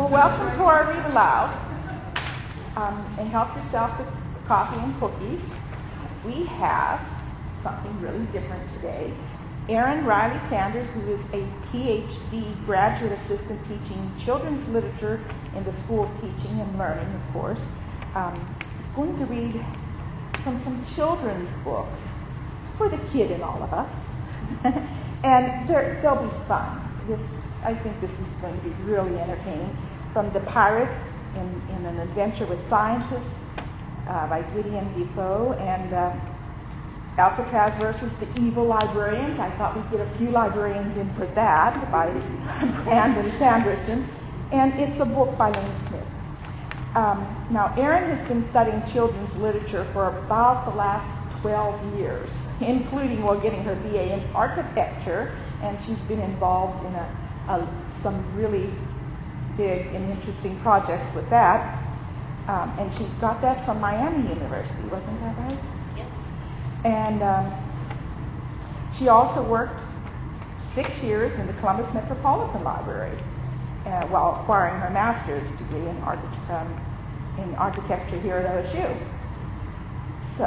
Well, welcome to our ReadAloud. And help yourself to coffee and cookies. We have something really different today. Erin Reilly-Sanders, who is a PhD graduate assistant teaching children's literature in the School of Teaching and Learning, of course, is going to read from some children's books for the kid in all of us. And they'll be fun. I think this is going to be really entertaining. From The Pirates in an Adventure with Scientists by Gideon Defoe, and Alcatraz versus the Evil Librarians. I thought we'd get a few librarians in for that, by Brandon Sanderson. And it's a book by Lane Smith. Now, Erin has been studying children's literature for about the last 12 years, including getting her BA in architecture, and she's been involved in some really big and interesting projects with that. And she got that from Miami University, wasn't that right? Yes. And she also worked 6 years in the Columbus Metropolitan Library while acquiring her master's degree in architecture here at OSU. So,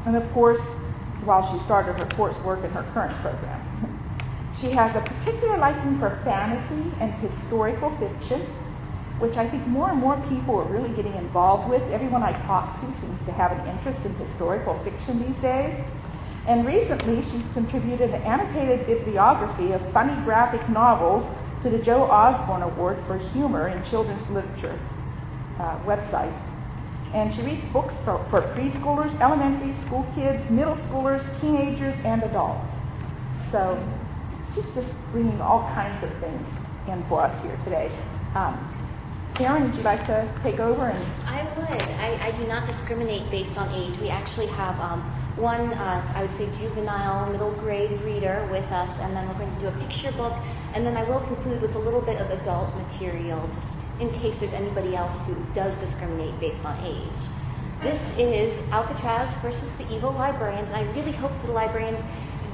and of course, while she started her coursework in her current program. She has a particular liking for fantasy and historical fiction, which I think more and more people are really getting involved with. Everyone I talk to seems to have an interest in historical fiction these days. And recently, she's contributed an annotated bibliography of funny graphic novels to the Joe Osborne Award for Humor in Children's Literature website. And she reads books for preschoolers, elementary school kids, middle schoolers, teenagers, and adults. So she's just bringing all kinds of things in for us here today. Erin, would you like to take over? I would. I do not discriminate based on age. We actually have one, I would say, juvenile, middle grade reader with us, and then we're going to do a picture book, and then I will conclude with a little bit of adult material, just in case there's anybody else who does discriminate based on age. This is Alcatraz versus the Evil Librarians, and I really hope the librarians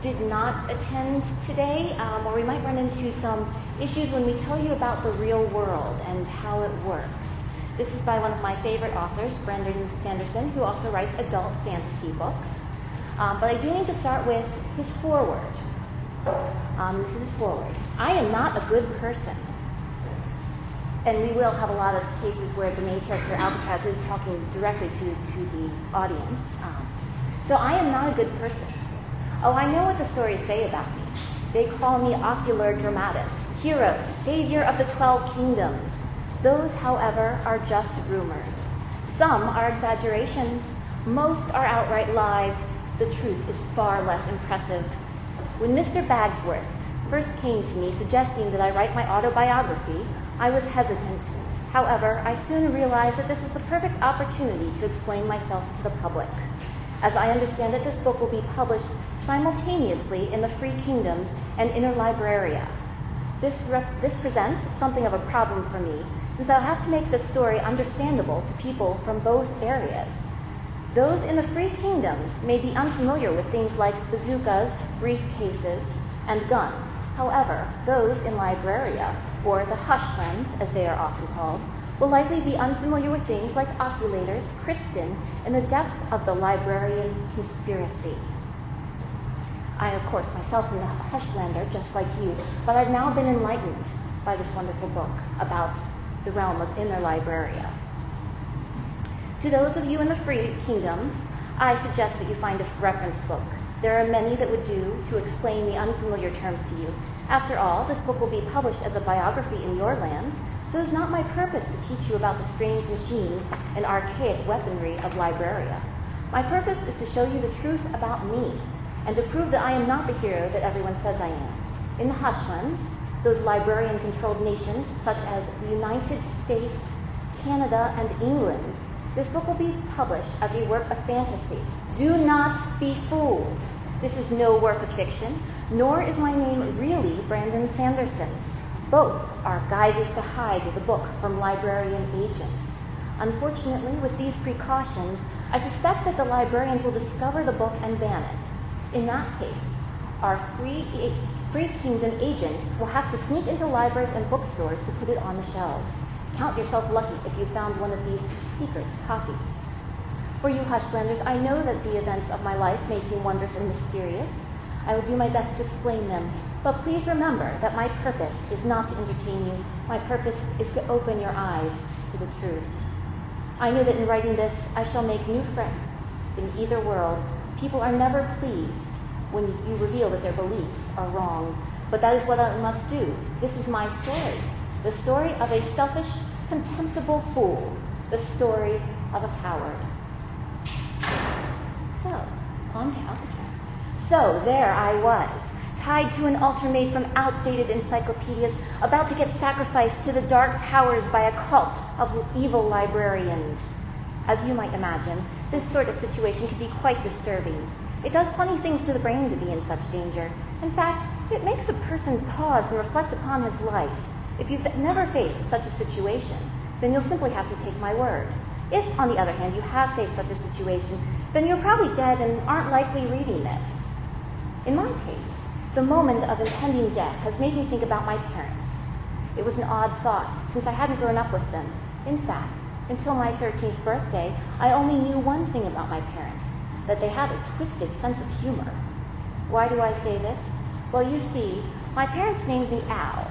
did not attend today, or we might run into some issues when we tell you about the real world and how it works. This is by one of my favorite authors, Brandon Sanderson, who also writes adult fantasy books. But I do need to start with his foreword. This is his foreword. I am not a good person. And we will have a lot of cases where the main character, Alcatraz, is talking directly to the audience. So I am not a good person. Oh, I know what the stories say about me. They call me ocular dramatis, hero, savior of the 12 kingdoms. Those, however, are just rumors. Some are exaggerations. Most are outright lies. The truth is far less impressive. When Mr. Bagsworth first came to me suggesting that I write my autobiography, I was hesitant. However, I soon realized that this was the perfect opportunity to explain myself to the public. As I understand it, this book will be published simultaneously in the Free Kingdoms and Interlibraria. This presents something of a problem for me, since I'll have to make the story understandable to people from both areas. Those in the Free Kingdoms may be unfamiliar with things like bazookas, briefcases, and guns. However, those in Libraria, or the Hushlands, as they are often called, will likely be unfamiliar with things like oculators, Kristen, and the depth of the librarian conspiracy. I, of course, myself am a Hushlander, just like you, but I've now been enlightened by this wonderful book about the realm of Interlibraria. To those of you in the Free Kingdom, I suggest that you find a reference book. There are many that would do to explain the unfamiliar terms to you. After all, this book will be published as a biography in your lands, so it's not my purpose to teach you about the strange machines and archaic weaponry of Libraria. My purpose is to show you the truth about me, and to prove that I am not the hero that everyone says I am. In the Hushlands, those librarian-controlled nations such as the United States, Canada, and England, this book will be published as a work of fantasy. Do not be fooled. This is no work of fiction, nor is my name really Brandon Sanderson. Both are guises to hide the book from librarian agents. Unfortunately, with these precautions, I suspect that the librarians will discover the book and ban it. In that case, our free Free Kingdom agents will have to sneak into libraries and bookstores to put it on the shelves. Count yourself lucky if you found one of these secret copies. For you Hushlanders, I know that the events of my life may seem wondrous and mysterious. I will do my best to explain them, but please remember that my purpose is not to entertain you. My purpose is to open your eyes to the truth. I know that in writing this, I shall make new friends in either world. People are never pleased when you reveal that their beliefs are wrong, but that is what I must do. This is my story, the story of a selfish, contemptible fool, the story of a coward. So, on to Alcatraz. So, there I was, tied to an altar made from outdated encyclopedias, about to get sacrificed to the dark powers by a cult of evil librarians. As you might imagine, this sort of situation can be quite disturbing. It does funny things to the brain to be in such danger. In fact, it makes a person pause and reflect upon his life. If you've never faced such a situation, then you'll simply have to take my word. If, on the other hand, you have faced such a situation, then you're probably dead and aren't likely reading this. In my case, the moment of impending death has made me think about my parents. It was an odd thought, since I hadn't grown up with them. In fact, until my 13th birthday, I only knew one thing about my parents, that they had a twisted sense of humor. Why do I say this? Well, you see, my parents named me Al.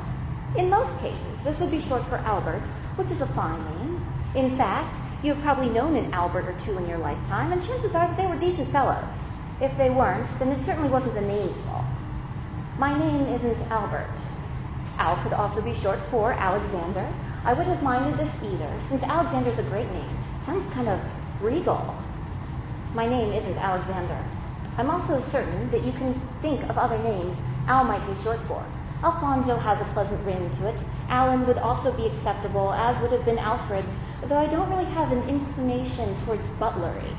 In most cases, this would be short for Albert, which is a fine name. In fact, you have probably known an Albert or two in your lifetime, and chances are that they were decent fellows. If they weren't, then it certainly wasn't the name's fault. My name isn't Albert. Al could also be short for Alexander. I wouldn't have minded this either, since Alexander's a great name. It sounds kind of regal. My name isn't Alexander. I'm also certain that you can think of other names Al might be short for. Alfonso has a pleasant ring to it. Alan would also be acceptable, as would have been Alfred, though I don't really have an inclination towards butlery.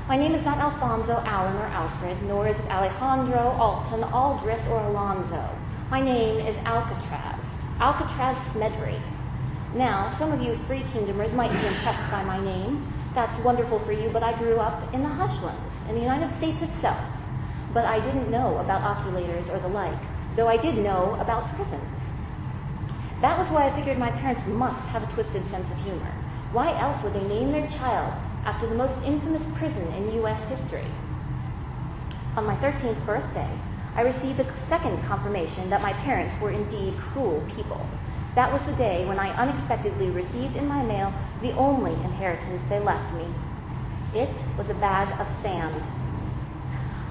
My name is not Alfonso, Alan, or Alfred, nor is it Alejandro, Alton, Aldris, or Alonzo. My name is Alcatraz. Alcatraz Smedry. Now, some of you Free Kingdomers might be impressed by my name. That's wonderful for you, but I grew up in the Hushlands, in the United States itself. But I didn't know about oculators or the like, though I did know about prisons. That was why I figured my parents must have a twisted sense of humor. Why else would they name their child after the most infamous prison in U.S. history? On my 13th birthday, I received a second confirmation that my parents were indeed cruel people. That was the day when I unexpectedly received in my mail the only inheritance they left me. It was a bag of sand.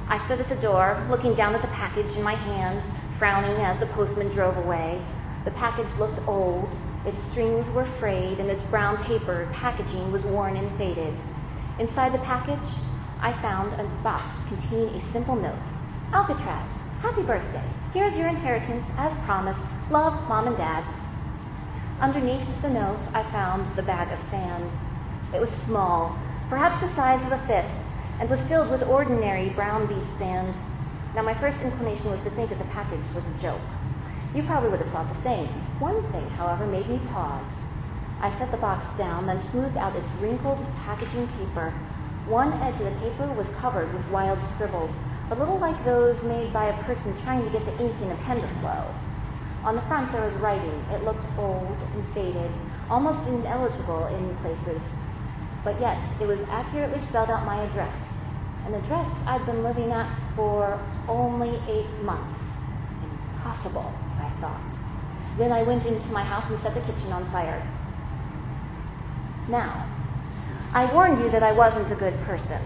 I stood at the door, looking down at the package in my hands, frowning as the postman drove away. The package looked old, its strings were frayed, and its brown paper packaging was worn and faded. Inside the package, I found a box containing a simple note. Alcatraz, happy birthday. Here's your inheritance, as promised. Love, Mom and Dad. Underneath the note, I found the bag of sand. It was small, perhaps the size of a fist, and was filled with ordinary brown beach sand. Now, my first inclination was to think that the package was a joke. You probably would have thought the same. One thing, however, made me pause. I set the box down, then smoothed out its wrinkled packaging paper. One edge of the paper was covered with wild scribbles, a little like those made by a person trying to get the ink in a pen to flow. On the front there was writing. It looked old and faded, almost ineligible in places, but yet it was accurately spelled out my address, an address I'd been living at for only 8 months. Impossible, I thought. Then I went into my house and set the kitchen on fire. Now, I warned you that I wasn't a good person.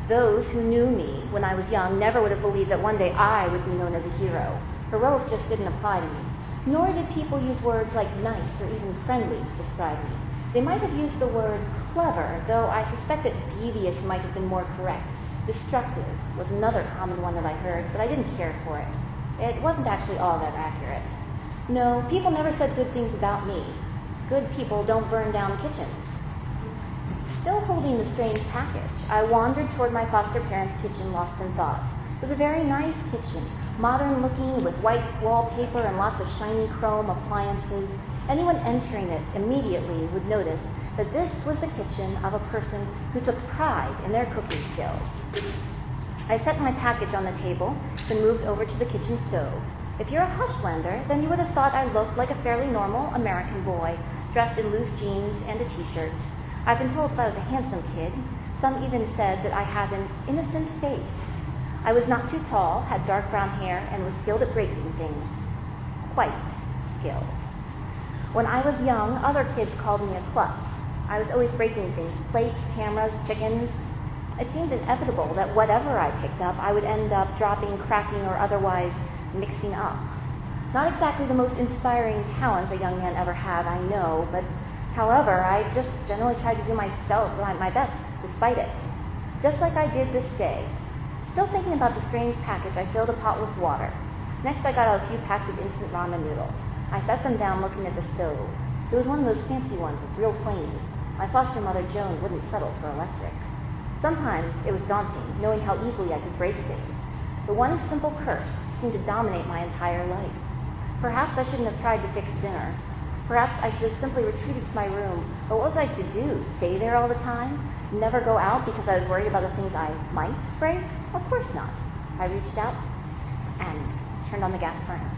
Those who knew me when I was young never would have believed that one day I would be known as a hero. Heroic just didn't apply to me. Nor did people use words like nice or even friendly to describe me. They might have used the word clever, though I suspect that devious might have been more correct. Destructive was another common one that I heard, but I didn't care for it. It wasn't actually all that accurate. No, people never said good things about me. Good people don't burn down kitchens. Still holding the strange package, I wandered toward my foster parents' kitchen, lost in thought. It was a very nice kitchen, modern looking, with white wallpaper and lots of shiny chrome appliances. Anyone entering it immediately would notice that this was the kitchen of a person who took pride in their cooking skills. I set my package on the table, then moved over to the kitchen stove. If you're a Hushlander, then you would have thought I looked like a fairly normal American boy, dressed in loose jeans and a t-shirt. I've been told that I was a handsome kid. Some even said that I had an innocent face. I was not too tall, had dark brown hair, and was skilled at breaking things. Quite skilled. When I was young, other kids called me a klutz. I was always breaking things, plates, cameras, chickens. It seemed inevitable that whatever I picked up, I would end up dropping, cracking, or otherwise mixing up. Not exactly the most inspiring talent a young man ever had, I know, but however, I just generally tried to do my best despite it. Just like I did this day. Still thinking about the strange package, I filled a pot with water. Next, I got out a few packs of instant ramen noodles. I set them down looking at the stove. It was one of those fancy ones with real flames. My foster mother, Joan, wouldn't settle for electric. Sometimes it was daunting, knowing how easily I could break things. The one simple curse seemed to dominate my entire life. Perhaps I shouldn't have tried to fix dinner. Perhaps I should have simply retreated to my room. But what was I to do? Stay there all the time? Never go out because I was worried about the things I might break? Of course not. I reached out and turned on the gas burner.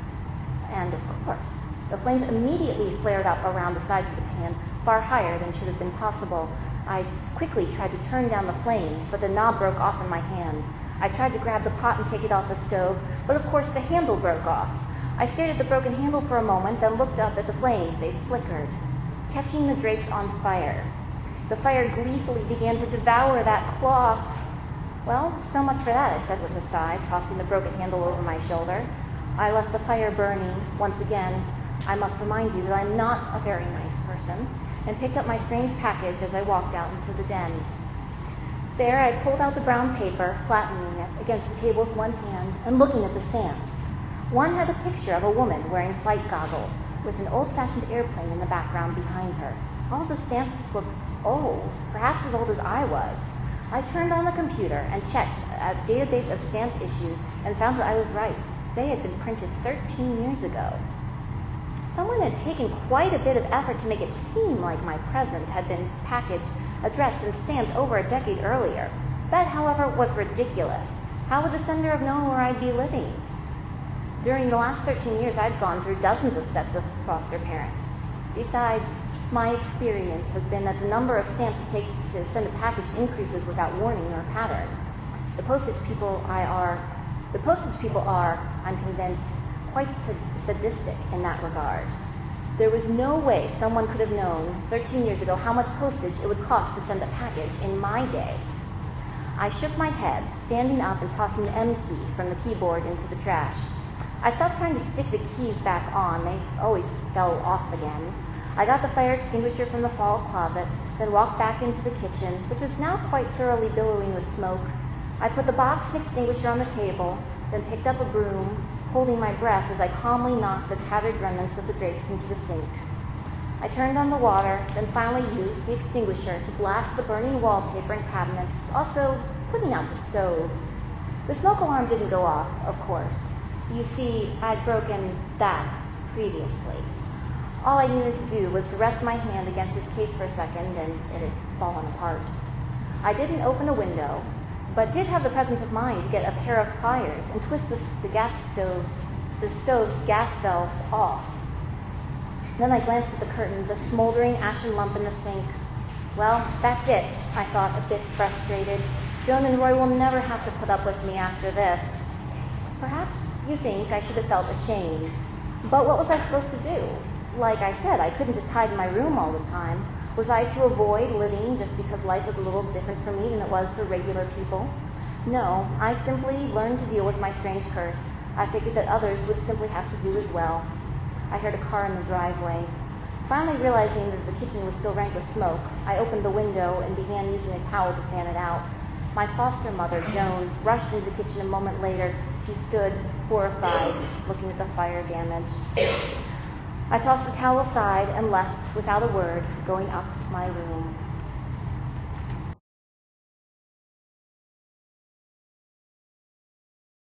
And of course, the flames immediately flared up around the sides of the pan, far higher than should have been possible. I quickly tried to turn down the flames, but the knob broke off in my hand. I tried to grab the pot and take it off the stove, but of course the handle broke off. I stared at the broken handle for a moment, then looked up at the flames. They flickered, catching the drapes on fire. The fire gleefully began to devour that cloth. Well, so much for that, I said with a sigh, tossing the broken handle over my shoulder. I left the fire burning. Once again, I must remind you that I'm not a very nice person, and picked up my strange package as I walked out into the den. There, I pulled out the brown paper, flattening it against the table with one hand and looking at the stamps. One had a picture of a woman wearing flight goggles with an old-fashioned airplane in the background behind her. All the stamps looked old, perhaps as old as I was. I turned on the computer and checked a database of stamp issues and found that I was right. They had been printed 13 years ago. Someone had taken quite a bit of effort to make it seem like my present had been packaged, addressed, and stamped over a decade earlier. That, however, was ridiculous. How would the sender have known where I'd be living? During the last 13 years, I'd gone through dozens of steps of foster parents. Besides, my experience has been that the number of stamps it takes to send a package increases without warning or pattern. The postage people are, I'm convinced, quite sadistic in that regard. There was no way someone could have known 13 years ago how much postage it would cost to send a package in my day. I shook my head, standing up and tossing the M key from the keyboard into the trash. I stopped trying to stick the keys back on. They always fell off again. I got the fire extinguisher from the hall closet, then walked back into the kitchen, which was now quite thoroughly billowing with smoke. I put the box and extinguisher on the table, then picked up a broom, holding my breath as I calmly knocked the tattered remnants of the drapes into the sink. I turned on the water, then finally used the extinguisher to blast the burning wallpaper and cabinets, also putting out the stove. The smoke alarm didn't go off, of course. You see, I'd broken that previously. All I needed to do was to rest my hand against this case for a second, and it had fallen apart. I didn't open a window, but did have the presence of mind to get a pair of pliers and twist the stove's gas valve off. Then I glanced at the curtains, a smoldering ashen lump in the sink. Well, that's it, I thought, a bit frustrated. Joan and Roy will never have to put up with me after this. Perhaps you think I should have felt ashamed. But what was I supposed to do? Like I said, I couldn't just hide in my room all the time. Was I to avoid living just because life was a little different for me than it was for regular people? No, I simply learned to deal with my strange curse. I figured that others would simply have to do as well. I heard a car in the driveway. Finally realizing that the kitchen was still rank with smoke, I opened the window and began using a towel to fan it out. My foster mother, Joan, rushed into the kitchen a moment later. She stood, horrified, looking at the fire damage. I tossed the towel aside and left without a word, going up to my room.